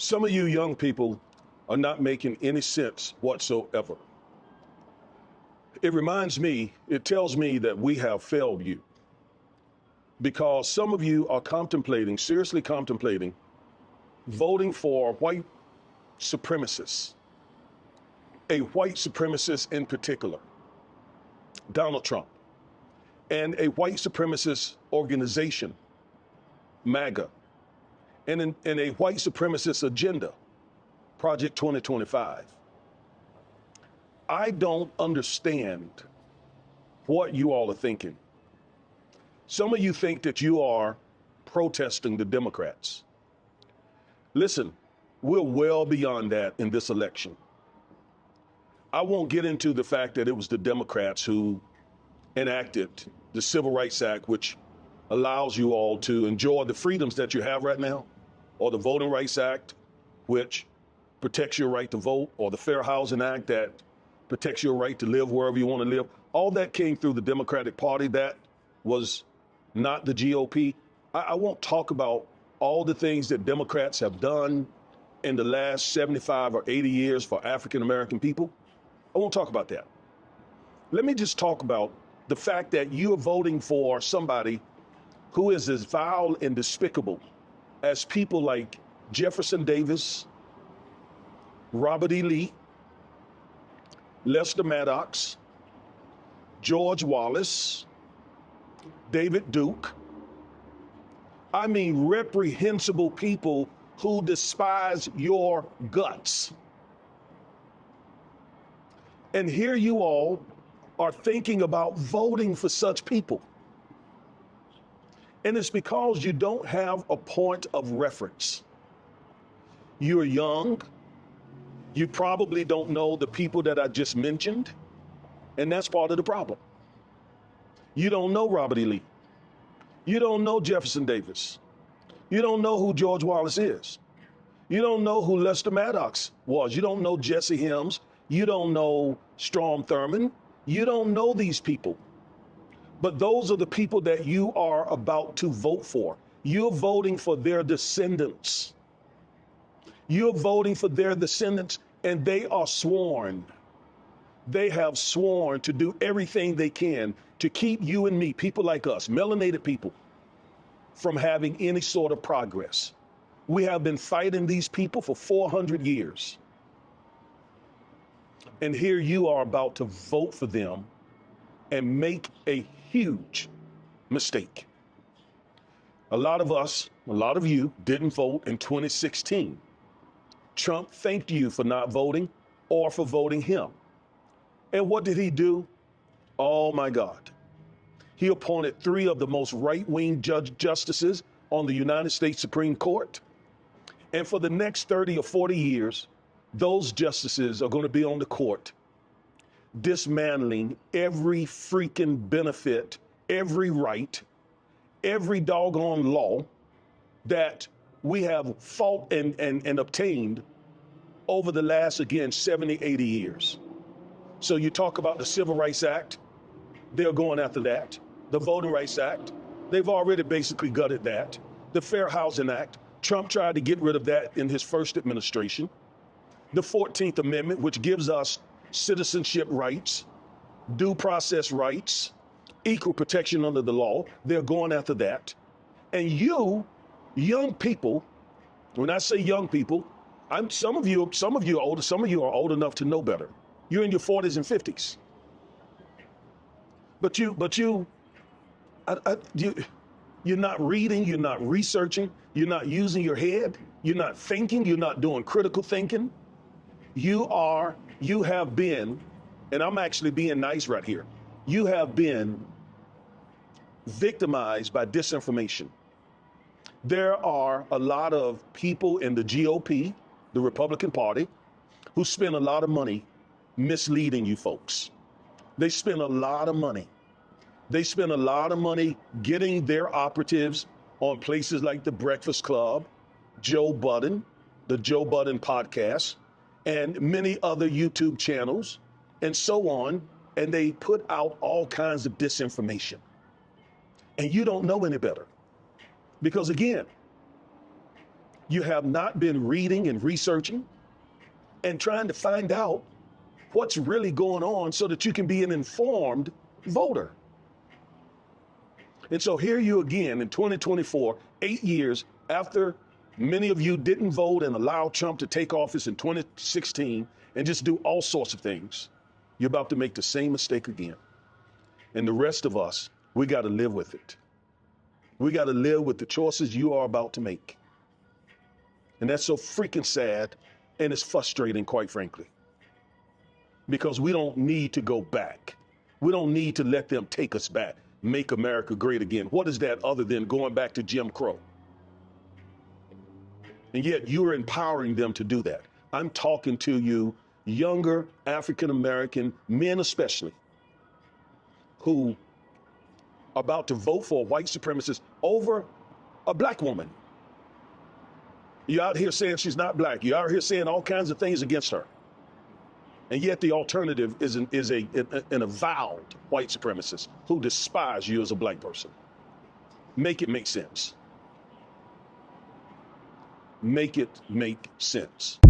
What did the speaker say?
Some of you young people are not making any sense whatsoever. It tells me that we have failed you because some of you are seriously contemplating voting for white supremacists, a white supremacist in particular, Donald Trump, and a white supremacist organization, MAGA, and a white supremacist agenda, Project 2025. I don't understand what you all are thinking. Some of you think that you are protesting the Democrats. Listen, we're well beyond that in this election. I won't get into the fact that it was the Democrats who enacted the Civil Rights Act, which allows you all to enjoy the freedoms that you have right now, or the Voting Rights Act, which protects your right to vote, or the Fair Housing Act that protects your right to live wherever you want to live. All that came through the Democratic Party. That was not the GOP. I won't talk about all the things that Democrats have done in the last 75 or 80 years for African American people. I won't talk about that. Let me just talk about the fact that you're voting for somebody who is as vile and despicable as people like Jefferson Davis, Robert E. Lee, Lester Maddox, George Wallace, David Duke. I mean, reprehensible people who despise your guts. And here you all are thinking about voting for such people. And it's because you don't have a point of reference. You're young. You probably don't know the people that I just mentioned. And that's part of the problem. You don't know Robert E. Lee. You don't know Jefferson Davis. You don't know who George Wallace is. You don't know who Lester Maddox was. You don't know Jesse Helms. You don't know Strom Thurmond. You don't know these people. But those are the people that you are about to vote for. You're voting for their descendants. You're voting for their descendants, and they are sworn. They have sworn to do everything they can to keep you and me, people like us, melanated people, from having any sort of progress. We have been fighting these people for 400 years. And here you are about to vote for them and make a huge mistake. A lot of you didn't vote in 2016. Trump thanked you for not voting or for voting him. And what did he do? Oh my God. He appointed 3 of the most right-wing justices on the United States Supreme Court. And for the next 30 or 40 years, those justices are going to be on the court dismantling every freaking benefit, every right, every doggone law that we have fought and obtained over the last, again, 70, 80 years. So you talk about the Civil Rights Act, they're going after that. The Voting Rights Act, they've already basically gutted that. The Fair Housing Act, Trump tried to get rid of that in his first administration. The 14th Amendment, which gives us citizenship rights, due process rights, equal protection under the law, they're going after that. And you, young people, when I say young people, some of you are older, some of you are old enough to know better. You're in your 40s and 50s. But you're not reading, you're not researching, you're not using your head, you're not thinking, you're not doing critical thinking. You have been, and I'm actually being nice right here, you have been victimized by disinformation. There are a lot of people in the GOP, the Republican Party, who spend a lot of money misleading you folks. They spend a lot of money. They spend a lot of money getting their operatives on places like the Breakfast Club, Joe Budden, the Joe Budden podcast, and many other YouTube channels, and so on. And they put out all kinds of disinformation. And you don't know any better. Because again, You have not been reading and researching and trying to find out what's really going on so that you can be an informed voter. And so here you again in 2024, 8 years after many of you didn't vote and allowed Trump to take office in 2016 and just do all sorts of things. You're about to make the same mistake again. And the rest of us, we got to live with it. We got to live with the choices you are about to make. And that's so freaking sad, and it's frustrating, quite frankly. Because we don't need to go back. We don't need to let them take us back, make America great again. What is that other than going back to Jim Crow? And yet you're empowering them to do that. I'm talking to you, younger African-American men especially, who are about to vote for a white supremacist over a black woman. You're out here saying she's not black. You're out here saying all kinds of things against her. And yet the alternative is an avowed white supremacist who despises you as a black person. Make it make sense. Make it make sense.